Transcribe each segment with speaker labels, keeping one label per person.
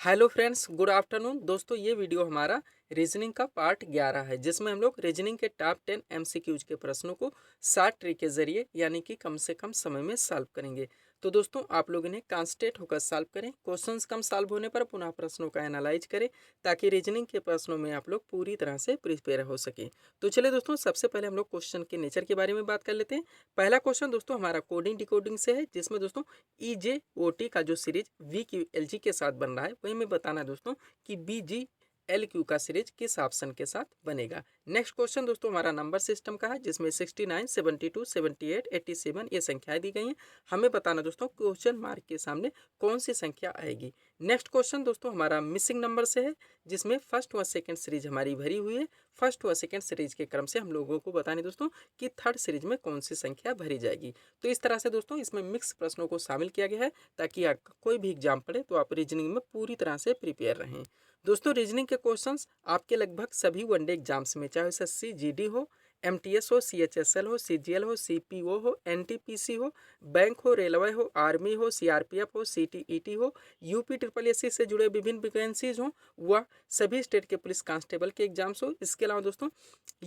Speaker 1: Hello friends, good afternoon. दोस्तों, ये video हमारा रीजनिंग का पार्ट 11 है, जिसमें हम लोग रीजनिंग के टॉप 10 एमसीक्यूज के प्रश्नों को शॉर्ट ट्रिक के जरिए यानी कि कम से कम समय में सॉल्व करेंगे। तो दोस्तों, आप लोग इन्हें कॉन्सेंट्रेट होकर सॉल्व करें। क्वेश्चंस कम सॉल्व होने पर पुनः प्रश्नों का एनालाइज करें, ताकि रीजनिंग के प्रश्नों में आप लोग पूरी तरह से प्रिपेयर हो सके। तो चलिए दोस्तों, सबसे पहले हम लोग क्वेश्चन के नेचर के बारे में बात कर लेते हैं। पहला क्वेश्चन दोस्तों हमारा कोडिंग डिकोडिंग से है, जिसमें दोस्तों EJOT का जो सीरीज VQLG के साथ बन रहा है, वही मैं बताना है दोस्तों कि BGLQ का सीरीज किस ऑप्शन के साथ बनेगा। नेक्स्ट क्वेश्चन दोस्तों हमारा नंबर सिस्टम का है, जिसमें 69, 72, 78, 87 ये संख्याएं दी गई हैं। हमें बताना दोस्तों क्वेश्चन मार्क के सामने कौन सी संख्या आएगी। नेक्स्ट क्वेश्चन दोस्तों हमारा मिसिंग नंबर से है, जिसमें फर्स्ट व सेकंड सीरीज हमारी भरी हुई है। फर्स्ट व सेकंड सीरीज के क्रम से हम लोगों को बताने दोस्तों कि थर्ड सीरीज में कौन सी संख्या भरी जाएगी। तो इस तरह से दोस्तों इसमें मिक्स प्रश्नों को शामिल किया गया है, ताकि आपका कोई भी एग्जाम पड़े तो आप रीजनिंग में पूरी तरह से प्रिपेयर रहें। दोस्तों, रीजनिंग के क्वेश्चंस आपके लगभग सभी वनडे एग्जाम्स में, चाहे SSC GD हो, MTS हो, CHSL हो, CGL हो, CPO हो, NTPC हो, बैंक हो, रेलवे हो, आर्मी हो, CRPF हो, CTET हो, UPSSC से जुड़े विभिन्न वैकेंसीज हो, वह सभी स्टेट के पुलिस कांस्टेबल के एग्जाम्स हो। इसके अलावा दोस्तों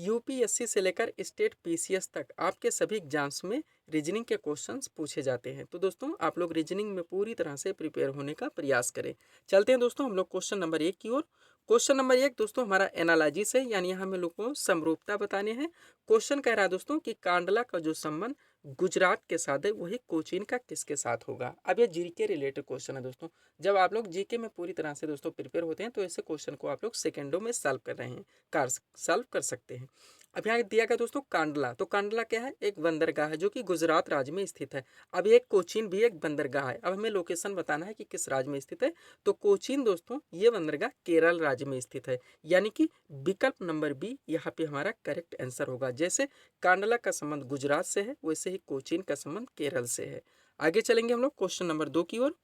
Speaker 1: UPSC से लेकर स्टेट PCS तक आपके सभी एग्जाम्स में रीजनिंग के क्वेश्चंस पूछे जाते हैं। तो दोस्तों आप लोग रीजनिंग में पूरी तरह से प्रिपेयर होने का प्रयास करें। चलते हैं दोस्तों हम लोग क्वेश्चन नंबर 1 की ओर। क्वेश्चन नंबर 1 दोस्तों हमारा एनालॉजिस है, यानी हम लोग को समरूपता बताने हैं। क्वेश्चन कह रहा है दोस्तों कि कांडला का जो संबंध गुजरात के साथ है, वही कोचीन का किसके साथ होगा। अब ये जीके रिलेटेड क्वेश्चन है दोस्तों। जब आप लोग जीके में पूरी तरह से दोस्तों प्रिपेयर होते हैं, तो ऐसे क्वेश्चन को आप लोग सेकेंडों में सॉल्व कर रहे हैं, सॉल्व कर सकते हैं। अब यहाँ दिया गया दोस्तों कांडला। तो कांडला क्या है? एक बंदरगाह है जो कि गुजरात राज्य में स्थित है। अब एक कोचीन भी एक बंदरगाह है। अब हमें लोकेशन बताना है कि किस राज्य में स्थित है। तो कोचीन दोस्तों ये बंदरगाह केरल राज्य में स्थित है, यानी कि विकल्प नंबर बी यहाँ पे हमारा करेक्ट आंसर होगा। जैसे कांडला का संबंध गुजरात से है, वैसे ही कोचीन का संबंध केरल से है। आगे चलेंगे हम लोग क्वेश्चन नंबर 2 की ओर।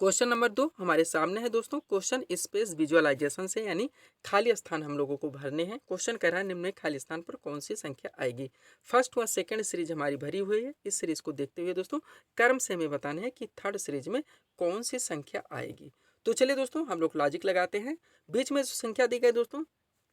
Speaker 1: क्वेश्चन नंबर 2 हमारे सामने है दोस्तों। क्वेश्चन स्पेस विजुअलाइजेशन से, यानी खाली स्थान हम लोगों को भरने हैं। क्वेश्चन कह रहा है निम्न में खाली स्थान पर कौन सी संख्या आएगी। फर्स्ट व सेकंड सीरीज हमारी भरी हुई है। इस सीरीज को देखते हुए दोस्तों क्रम से हमें बताना है कि थर्ड सीरीज में कौन सी संख्या आएगी। तो चलिए दोस्तों हम लोग लॉजिक लगाते हैं। बीच में जो संख्या दी गई दोस्तों,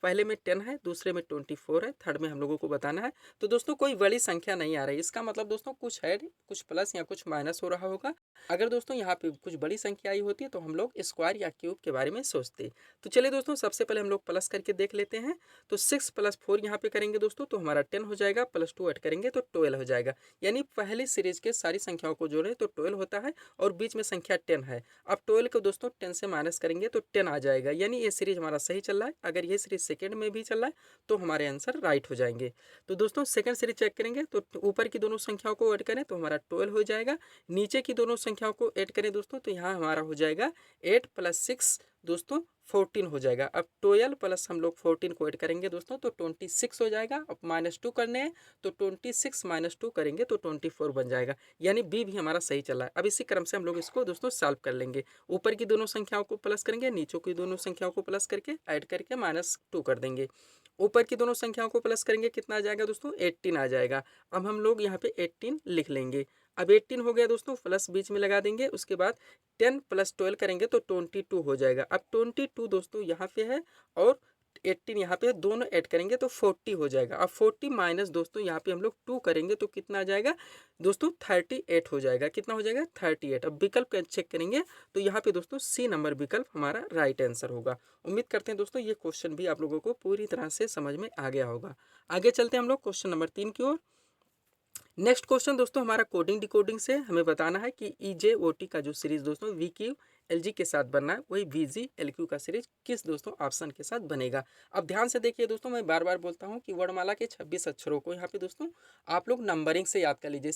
Speaker 1: पहले में 10 है, दूसरे में 24 है, थर्ड में हम लोगों को बताना है। तो दोस्तों कोई बड़ी संख्या नहीं आ रही, इसका मतलब दोस्तों कुछ है, कुछ प्लस या कुछ माइनस हो रहा होगा। अगर दोस्तों यहाँ पे कुछ बड़ी संख्या आई होती है तो हम लोग स्क्वायर या क्यूब के बारे में सोचते। तो चलिए दोस्तों सबसे पहले हम लोग प्लस करके देख लेते हैं। तो 6 + 4 यहाँ पे करेंगे दोस्तों तो हमारा 10 हो जाएगा, +2 ऐड करेंगे तो 12 हो जाएगा। यानी पहली सीरीज के सारी संख्याओं को जोड़ें तो 12 होता है, और बीच में संख्या 10 है। अब 12 को दोस्तों 10 से माइनस करेंगे तो 10 आ जाएगा। यानी ये सीरीज हमारा सही चल रहा है। अगर ये सीरीज सेकेंड में भी चल रहा है तो हमारे आंसर राइट हो जाएंगे। तो दोस्तों सेकंड सीरीज चेक करेंगे तो ऊपर की दोनों संख्याओं को ऐड करें तो हमारा 12 हो जाएगा। नीचे की दोनों संख्याओं को ऐड करें दोस्तों तो यहाँ हमारा हो जाएगा 8 + 6 दोस्तों 14 हो जाएगा। अब 12 प्लस हम लोग 14 को ऐड करेंगे दोस्तों तो 26 हो जाएगा। अब -2 करने हैं तो 26 - 2 करेंगे तो 24 बन जाएगा। यानी बी भी हमारा सही चला है। अब इसी क्रम से हम लोग इसको दोस्तों सॉल्व कर लेंगे। ऊपर की दोनों संख्याओं को प्लस करेंगे, नीचे की दोनों संख्याओं को प्लस करके ऐड करके -2 कर देंगे। ऊपर की दोनों संख्याओं को प्लस करेंगे, कितना आ जाएगा दोस्तों? 18 आ जाएगा। अब हम लोग यहाँ पे 18 लिख लेंगे। अब 18 हो गया दोस्तों, प्लस बीच में लगा देंगे। उसके बाद 10 + 12 करेंगे तो 22 हो जाएगा। अब 22 दोस्तों यहाँ पे है और 18 यहाँ पे, दोनों ऐड करेंगे तो 40 हो जाएगा। अब 40 माइनस दोस्तों यहाँ पे हम लोग 2 करेंगे तो कितना आ जाएगा दोस्तों? 38 हो जाएगा। कितना हो जाएगा? 38। अब विकल्प चेक करेंगे तो यहाँ पे दोस्तों सी नंबर विकल्प हमारा राइट आंसर होगा। उम्मीद करते हैं दोस्तों ये क्वेश्चन भी आप लोगों को पूरी तरह से समझ में आ गया होगा। आगे चलते हैं हम लोग क्वेश्चन नंबर 3 की ओर। नेक्स्ट क्वेश्चन दोस्तों हमारा कोडिंग डिकोडिंग से हमें बताना है कि EJOT का जो सीरीज दोस्तों VQLG के साथ बनना है, वही VGLQ का सीरीज किस दोस्तों ऑप्शन के साथ बनेगा। अब ध्यान से देखिए दोस्तों, मैं बार बार बोलता हूं कि वर्णमाला के 26 अक्षरों को यहाँ पे दोस्तों आप लोग नंबरिंग से याद कर लीजिए,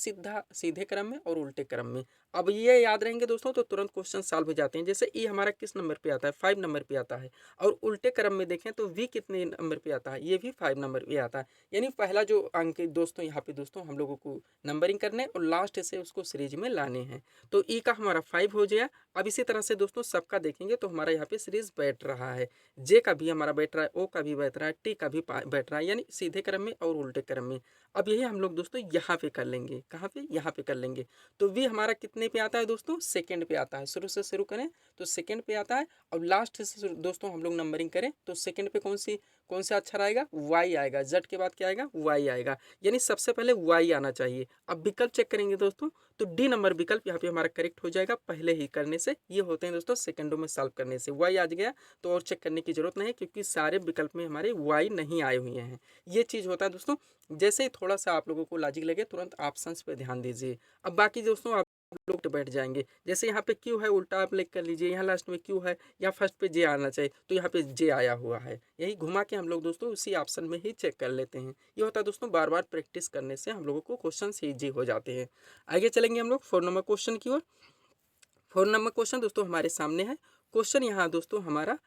Speaker 1: सीधे क्रम में और उल्टे क्रम में। अब ये याद रहेंगे दोस्तों तो तुरंत क्वेश्चन सॉल्व हो जाते हैं। जैसे ई हमारा किस नंबर पे आता है? 5 नंबर पे आता है। और उल्टे क्रम में देखें तो वी कितने नंबर पे आता है? ये भी 5 नंबर पे आता है। यानी पहला जो अंक दोस्तों यहाँ पे दोस्तों हम लोगों को नंबरिंग करने और लास्ट से उसको सीरीज में लाने हैं। तो ई का हमारा 5 हो गया। अब इसी तरह से दोस्तों सबका देखेंगे तो हमारा यहाँ पे सीरीज बैठ रहा है, जे का भी हमारा बैठ रहा है, ओ का भी बैठ रहा है, टी का भी बैठ रहा है, यानी सीधे क्रम में और उल्टे क्रम में। अब यही हम लोग दोस्तों यहाँ पे कर लेंगे, कहाँ पे, यहाँ पे कर लेंगे। तो वी हमारा कितने पे आता है दोस्तों, सेकंड पे आता है। शुरू से शुरू करें तो सेकंड पे आता है, और लास्ट से दोस्तों हम लोग नंबरिंग करें तो सेकंड पे कौन सा अक्षर आएगा, वाई आएगा। जेड के बाद क्या आएगा, वाई आएगा, यानी सबसे पहले वाई आना चाहिए। अब विकल्प चेक करेंगे दोस्तों तो डी नंबर विकल्प यहाँ पे हमारा करेक्ट हो जाएगा पहले ही करने से। ये होते हैं दोस्तों सेकंडों में सॉल्व करने से। वाई आ गया तो और चेक करने की जरूरत नहीं है, क्योंकि सारे विकल्प में हमारे वाई नहीं आए हुए हैं। ये चीज़ होता है दोस्तों। जैसे ही थोड़ा सा आप लोगों को लॉजिक लगे तुरंत ऑप्शंस पे ध्यान दीजिए। अब बाकी दोस्तों आप लोग तो बैठ जाएंगे, जैसे यहाँ पे क्यू है उल्टा आप लिख कर लीजिए, यहाँ लास्ट में क्यू है, या फर्स्ट पे जे आना चाहिए तो यहाँ पे जे आया हुआ है। यही घुमा के हम लोग दोस्तों उसी ऑप्शन में ही चेक कर लेते हैं। ये होता है दोस्तों, बार बार प्रैक्टिस करने से हम लोगों को क्वेश्चन ईजी हो जाते हैं। आगे चलेंगे हम लोग 4 नंबर क्वेश्चन की ओर। 4 नंबर क्वेश्चन दोस्तों हमारे सामने है। क्वेश्चन यहाँ दोस्तों हमारा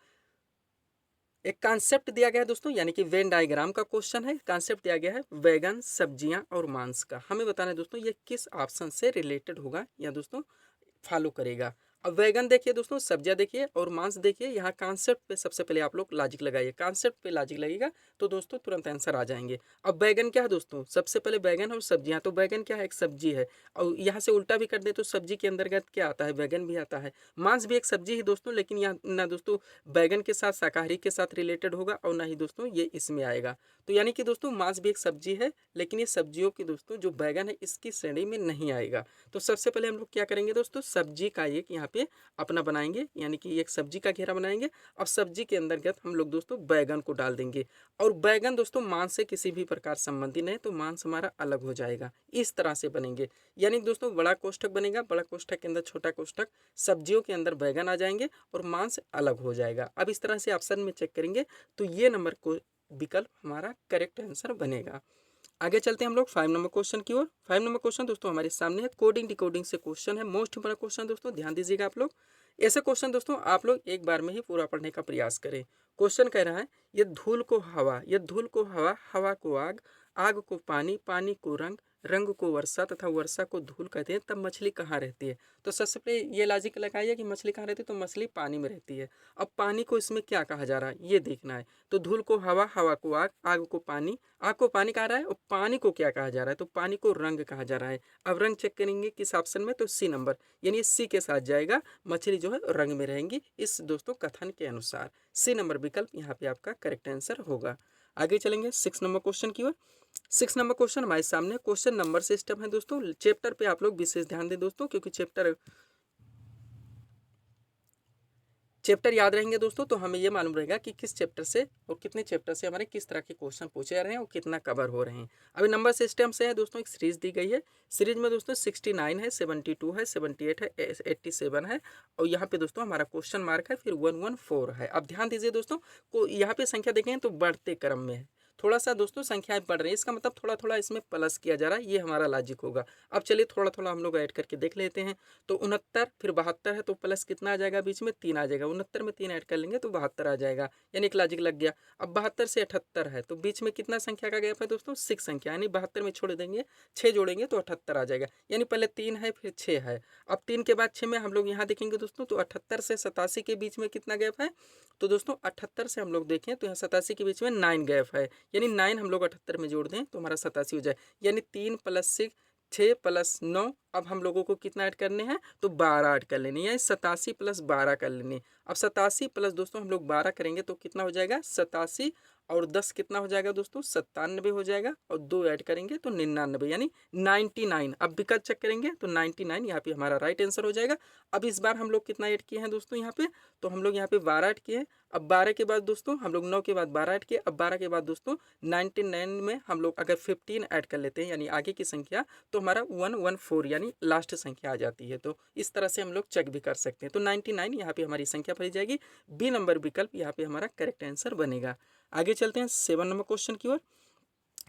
Speaker 1: एक कॉन्सेप्ट दिया गया है दोस्तों, यानी कि वेन डायग्राम का क्वेश्चन है। कॉन्सेप्ट दिया गया है वैगन, सब्जियां और मांस का। हमें बताना है दोस्तों ये किस ऑप्शन से रिलेटेड होगा या दोस्तों फॉलो करेगा। अब वैगन देखिए दोस्तों, सब्जियां देखिए और मांस देखिए। यहाँ कॉन्सेप्ट पे सबसे पहले आप लोग लॉजिक लगाइए। कॉन्सेप्ट पे लॉजिक लगेगा तो दोस्तों तुरंत आंसर आ जाएंगे। अब बैगन क्या है दोस्तों, सबसे पहले बैगन और सब्जियां। तो बैगन क्या है, एक सब्जी है। और यहाँ से उल्टा भी कर दे तो सब्जी के अंतर्गत क्या आता है, बैगन भी आता है। मांस भी एक सब्जी ही दोस्तों, लेकिन यहाँ ना दोस्तों बैगन के साथ शाकाहारी के साथ रिलेटेड होगा और ना ही दोस्तों ये इसमें आएगा। तो यानी कि दोस्तों मांस भी एक सब्जी है, लेकिन ये सब्जियों की दोस्तों जो बैगन है इसकी श्रेणी में नहीं आएगा। तो सबसे पहले हम लोग क्या करेंगे दोस्तों, सब्जी का एक यहाँ पे अपना बनाएंगे, यानी कि एक सब्जी का घेरा बनाएंगे। अब सब्जी के अंतर्गत हम लोग दोस्तों बैगन को डाल देंगे। और बैगन दोस्तों मांस से किसी भी प्रकार संबंधित नहीं, तो मांस हमारा अलग हो जाएगा। इस तरह से बनेंगे, यानी दोस्तों बड़ा कोष्ठक बनेगा, बड़ा कोष्ठक के अंदर छोटा कोष्ठक, सब्जियों के अंदर बैगन आ जाएंगे और मांस अलग हो जाएगा। अब इस तरह से ऑप्शन में चेक करेंगे तो ये नंबर को विकल्प हमारा करेक्ट आंसर बनेगा। आगे चलते हैं हम लोग 5 नंबर क्वेश्चन की ओर। 5 नंबर क्वेश्चन दोस्तों हमारे सामने है, कोडिंग डिकोडिंग से क्वेश्चन है। मोस्ट इंपोर्टेंट क्वेश्चन दोस्तों, ध्यान दीजिएगा आप लोग। ऐसे क्वेश्चन दोस्तों आप लोग एक बार में ही पूरा पढ़ने का प्रयास करें। क्वेश्चन कह रहा है, ये धूल को हवा, ये धूल को हवा, हवा को आग, आग को पानी, पानी को रंग, रंग को वर्षा तथा वर्षा को धूल कहते हैं, तब मछली कहाँ रहती है। तो सबसे पहले ये लॉजिक लगाइए कि मछली कहाँ रहती है, तो मछली पानी में रहती है। अब पानी को इसमें क्या कहा जा रहा है ये देखना है। तो धूल को हवा, हवा को आग, आग को पानी, आग को पानी कहा रहा है, और पानी को क्या कहा जा रहा है, तो पानी को रंग कहा जा रहा है। अब रंग चेक करेंगे किस ऑप्शन में, तो सी नंबर, यानी सी के साथ जाएगा। मछली जो है रंग में रहेंगी इस दोस्तों कथन के अनुसार। सी नंबर विकल्प यहाँ पे आपका करेक्ट आंसर होगा। आगे चलेंगे 6 नंबर क्वेश्चन की ओर। 6 नंबर क्वेश्चन हमारे सामने क्वेश्चन नंबर सिस्टम है दोस्तों। चैप्टर पे आप लोग विशेष ध्यान दें दोस्तों, क्योंकि चैप्टर याद रहेंगे दोस्तों तो हमें ये मालूम रहेगा कि किस चैप्टर से और कितने चैप्टर से हमारे किस तरह के क्वेश्चन पूछे जा रहे हैं और कितना कवर हो रहे हैं। अभी नंबर सिस्टम से है दोस्तों, एक सीरीज दी गई है। सीरीज में दोस्तों 69 है, 72 है, 78 है, 87 है, और यहाँ पे दोस्तों हमारा क्वेश्चन मार्क है, फिर 114 है। अब ध्यान दीजिए दोस्तों को, यहाँ पे संख्या देखें तो बढ़ते क्रम में है। थोड़ा सा दोस्तों संख्याएं बढ़ रही है, इसका मतलब थोड़ा थोड़ा इसमें प्लस किया जा रहा है, ये हमारा लॉजिक होगा। अब चलिए थोड़ा थोड़ा हम लोग ऐड करके देख लेते हैं। तो 69 फिर 72 है, तो प्लस कितना आ जाएगा, बीच में 3 आ जाएगा। 69 में 3 ऐड कर लेंगे तो 72 आ जाएगा, यानी एक लॉजिक लग गया। अब 72 से 78 है, तो बीच में कितना संख्या का गैप है दोस्तों, 6 संख्या, यानी 72 में छोड़ देंगे, 6 जोड़ेंगे तो 78 आ जाएगा। यानी पहले 3 है फिर 6 है। अब 3 के बाद 6 में हम लोग यहाँ देखेंगे दोस्तों, तो 78 से 87 के बीच में कितना गैप है, तो दोस्तों 78 से हम लोग देखें तो यहाँ 87 के बीच में 9 गैप है, यानी 9 हम लोग 78 में जोड़ दें तो हमारा 87 हो जाए। यानी 3 + 6, 6 + 9। अब हम लोगों को कितना ऐड करने हैं, तो 12 ऐड कर लेने, यानी 87 + 12 कर लेने। अब 87 प्लस दोस्तों हम लोग 12 करेंगे तो कितना हो जाएगा, 87 और 10 कितना हो जाएगा दोस्तों, 97 हो जाएगा, और 2 ऐड करेंगे तो 99, यानी 99। अब विकल्प चेक करेंगे तो 99 यहाँ पे हमारा राइट आंसर हो जाएगा। अब इस बार हम लोग कितना ऐड किए हैं दोस्तों यहाँ पे, तो हम लोग यहाँ पे 12 ऐड किए हैं। अब 12 के बाद दोस्तों हम लोग 9 के बाद 12 ऐड किए। अब 12 के बाद दोस्तों 99 में हम लोग अगर 15 ऐड कर लेते हैं, यानी आगे की संख्या, तो हमारा 114 यानी लास्ट संख्या आ जाती है। तो इस तरह से हम लोग चेक भी कर सकते हैं। तो 99 यहाँ पे हमारी संख्या भरी जाएगी। बी नंबर विकल्प यहाँ पे हमारा करेक्ट आंसर बनेगा। आगे चलते हैं 7 नंबर क्वेश्चन की ओर।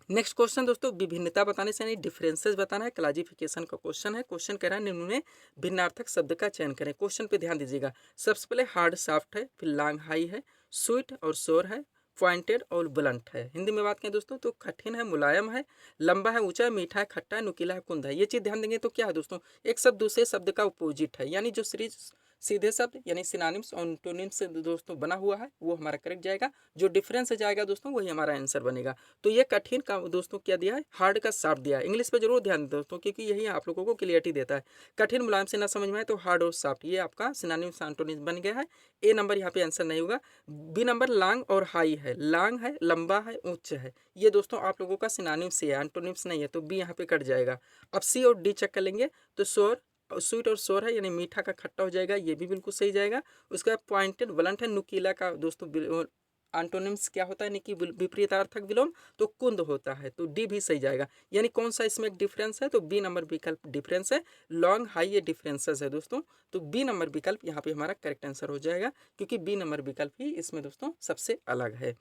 Speaker 1: नेक्स्ट क्वेश्चन दोस्तों विभिन्नता बताने से यानी डिफरेंसेस बताना है, क्लासिफिकेशन का क्वेश्चन है। क्वेश्चन कह रहा है निम्न में भिन्नार्थक शब्द का चयन करें। क्वेश्चन पे ध्यान दीजिएगा। सबसे पहले हार्ड सॉफ्ट है, फिर लॉन्ग हाई है, स्वीट और शोर है, पॉइंटेड और ब्लंट है। हिंदी में बात करें दोस्तों तो कठिन है, मुलायम है, लंबा है, ऊंचा है, मीठा है, खट्टा है, नुकीला है, कुंद है। ये चीज़ ध्यान देंगे तो क्या है दोस्तों, एक शब्द दूसरे शब्द का अपोजिट है, यानी जो सीरीज सीधे शब्द यानी सिनोनिम्स और एंटोनिम्स से दोस्तों बना हुआ है वो हमारा करेक्ट जाएगा। जो डिफरेंस से जाएगा दोस्तों वही हमारा आंसर बनेगा। तो ये कठिन का दोस्तों क्या दिया है, हार्ड का शार्प दिया है। इंग्लिश पे जरूर ध्यान दें दोस्तों, क्योंकि यही आप लोगों को क्लियरिटी देता है। कठिन मुलायम से ना समझ में आए तो हार्ड और सॉफ्ट, ये आपका सिनोनिम्स एंटोनिम्स बन गया है। ए नंबर यहाँ पे आंसर नहीं होगा। बी नंबर लॉन्ग और हाई है, लॉन्ग है, लंबा है, उच्च है, ये दोस्तों आप लोगों का सिनोनिम्स ही है, एंटोनिम्स नहीं है, तो बी यहाँ पे कट जाएगा। अब सी और डी चेक कर लेंगे तो श्योर, स्वीट और सोर है यानी मीठा का खट्टा हो जाएगा, ये भी बिल्कुल सही जाएगा। उसके बाद पॉइंटेड ब्लंट है, नुकीला का दोस्तों एंटोनिम्स क्या होता है, यानी कि विपरीतार्थक विलोम, तो कुंद होता है, तो डी भी सही जाएगा। यानी कौन सा इसमें एक डिफरेंस है, तो बी नंबर विकल्प डिफरेंस है। लॉन्ग हाई ये डिफरेंसेस है दोस्तों, तो बी नंबर विकल्प यहाँ पे हमारा करेक्ट आंसर हो जाएगा, क्योंकि बी नंबर विकल्प ही इसमें दोस्तों सबसे अलग है।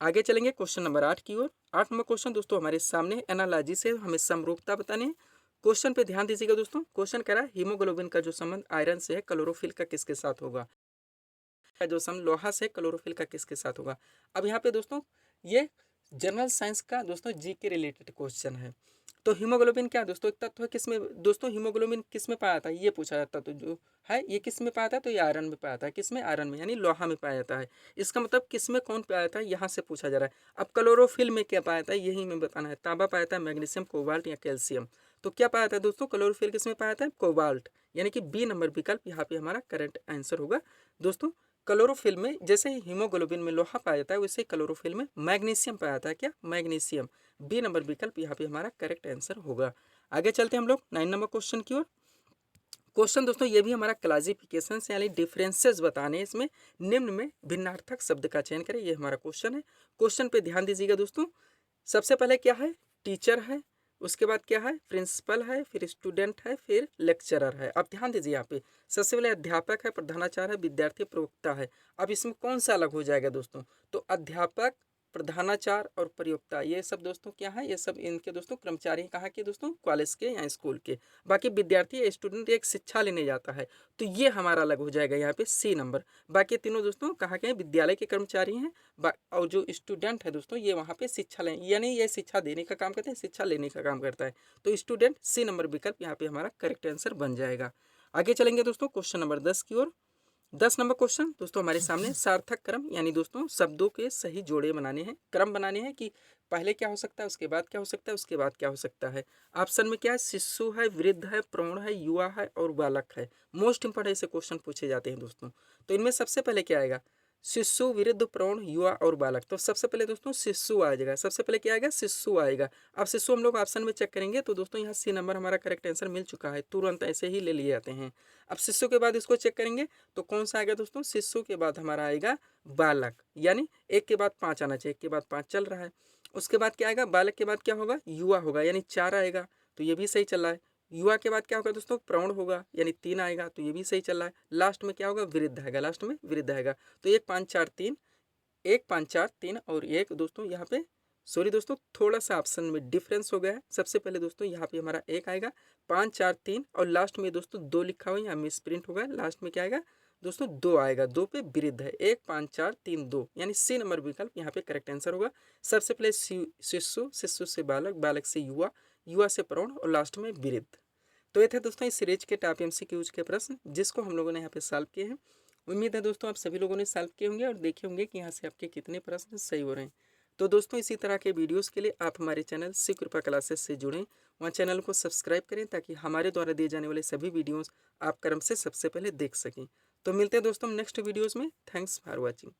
Speaker 1: आगे चलेंगे क्वेश्चन नंबर 8 की ओर। 8 नंबर क्वेश्चन दोस्तों हमारे सामने एनालॉजी से हमें समरूपता बताने हैं। क्वेश्चन पे ध्यान दीजिएगा दोस्तों। क्वेश्चन कह रहा है हीमोग्लोबिन का जो संबंध आयरन से है क्लोरोफिल का किसके साथ होगा, जो संबंध लोहा से क्लोरोफिल का किसके साथ होगा। अब यहाँ पे दोस्तों ये जनरल साइंस का दोस्तों जी के रिलेटेड क्वेश्चन है। तो हीमोग्लोबिन क्या दोस्तों एक तत्व है, किसमें दोस्तों हीमोग्लोबिन किस में पाया जाता है, ये पूछा जाता है। तो जो है ये किस में पाया जाता है, तो ये आयरन में पाया जाता है। किस में, आयरन में, यानी लोहा में पाया जाता है। इसका मतलब किस में कौन पाया जाता है, यहाँ से पूछा जा रहा है। अब क्लोरोफिल में क्या पाया जाता है, यही में बताना है। तांबा पाया जाता है, मैग्नीशियम, कोबाल्ट या कैल्शियम। तो क्या पाया जाता है दोस्तों, क्लोरोफिल किस में पाया जाता है, कोबाल्ट, यानी कि बी नंबर विकल्प यहाँ पे हमारा करेक्ट आंसर होगा दोस्तों। क्लोरोफिल में जैसे ही हीमोग्लोबिन में लोहा पाया जाता है, वैसे क्लोरोफिल में मैग्नीशियम पाया जाता है। क्या, मैग्नीशियम, बी नंबर विकल्प यहाँ पे हमारा करेक्ट आंसर होगा। आगे चलते हैं हम लोग 9 नंबर क्वेश्चन की ओर। क्वेश्चन दोस्तों ये भी हमारा क्लासिफिकेशन यानी डिफरेंसेस बताने, इसमें निम्न में भिन्नार्थक शब्द का चयन करें, ये हमारा क्वेश्चन है। क्वेश्चन पे ध्यान दीजिएगा दोस्तों। सबसे पहले क्या है, टीचर है, उसके बाद क्या है, प्रिंसिपल है, फिर स्टूडेंट है, फिर लेक्चरर है। अब ध्यान दीजिए यहाँ पे, सबसे पहले अध्यापक है, प्रधानाचार्य है, विद्यार्थी, प्रवक्ता है। अब इसमें कौन सा अलग हो जाएगा दोस्तों, तो अध्यापक, प्रधानाचार्य और प्रयोक्ता, ये सब दोस्तों क्या है, ये सब इनके दोस्तों कर्मचारी कहाँ के दोस्तों, कॉलेज के या स्कूल के। बाकी विद्यार्थी या स्टूडेंट एक शिक्षा लेने जाता है, तो ये हमारा अलग हो जाएगा यहाँ पे सी नंबर। बाकी तीनों दोस्तों कहाँ के हैं, विद्यालय के कर्मचारी हैं। और जो स्टूडेंट है दोस्तों ये वहाँ पे शिक्षा लें, यानी ये शिक्षा देने का काम करते हैं, शिक्षा लेने का काम करता है। तो स्टूडेंट सी नंबर विकल्प यहाँ पे हमारा करेक्ट आंसर बन जाएगा। आगे चलेंगे दोस्तों क्वेश्चन नंबर 10 की ओर। 10 नंबर क्वेश्चन दोस्तों हमारे सामने सार्थक क्रम, यानी दोस्तों शब्दों के सही जोड़े बनाने हैं, क्रम बनाने हैं कि पहले क्या हो सकता है, उसके बाद क्या हो सकता है, उसके बाद क्या हो सकता है। ऑप्शन में क्या है, शिशु है, वृद्ध है, प्रौढ़ है, युवा है और बालक है। मोस्ट इंपॉर्टेंट ऐसे क्वेश्चन पूछे जाते हैं दोस्तों। तो इनमें सबसे पहले क्या आएगा, शिशु, वृद्ध, प्रौढ़, युवा और बालक। तो सबसे पहले दोस्तों शिशु आ जाएगा, सबसे पहले क्या आएगा, शिशु आएगा। अब शिशु हम लोग ऑप्शन में चेक करेंगे तो दोस्तों यहाँ सी नंबर हमारा करेक्ट आंसर मिल चुका है, तुरंत ऐसे ही ले लिए जाते हैं। अब शिशु के बाद इसको चेक करेंगे तो कौन सा आएगा दोस्तों, शिशु के बाद हमारा आएगा बालक, यानी एक के बाद 5 आना चाहिए, एक के बाद 5 चल रहा है। उसके बाद क्या आएगा, बालक के बाद क्या होगा, युवा होगा, यानी 4 आएगा, तो ये भी सही चल रहा है। युवा के बाद क्या होगा दोस्तों, प्रौढ़ होगा, यानी 3 आएगा, तो ये भी सही चल रहा है। लास्ट में क्या होगा, वृद्ध आएगा, लास्ट में वृद्ध आएगा। तो 1 5 4 3, 1 5 4 3 और 1 दोस्तों यहाँ पे, सॉरी दोस्तों थोड़ा सा ऑप्शन में डिफरेंस हो गया है। सबसे पहले दोस्तों यहाँ पे हमारा 1 आएगा, 5 4 3 और लास्ट में दोस्तों 2 लिखा हुआ है, यहाँ मिस प्रिंट होगा, लास्ट में क्या आएगा दोस्तों, 2 आएगा, 2 पे वृद्ध है। 1 5 4 3 2, यानी सी नंबर विकल्प यहाँ पे करेक्ट आंसर होगा। सबसे पहले शिशु, शिशु से बालक, बालक से युवा, युवा से प्रौढ़ और लास्ट में वृद्ध। तो ये थे दोस्तों इस सीरीज के टॉप एमसीक्यूज के प्रश्न, जिसको हम लोगों ने यहाँ पे सॉल्व किए हैं। उम्मीद है दोस्तों आप सभी लोगों ने सॉल्व किए होंगे और देखे होंगे कि यहाँ से आपके कितने प्रश्न सही हो रहे हैं। तो दोस्तों इसी तरह के वीडियोस के लिए आप हमारे चैनल शिव कृपा क्लासेस से जुड़ें, वहाँ चैनल को सब्सक्राइब करें ताकि हमारे द्वारा दिए जाने वाले सभी वीडियोस आप क्रम से सबसे पहले देख सकें। तो मिलते हैं दोस्तों नेक्स्ट वीडियोज़ में। Thanks for watching.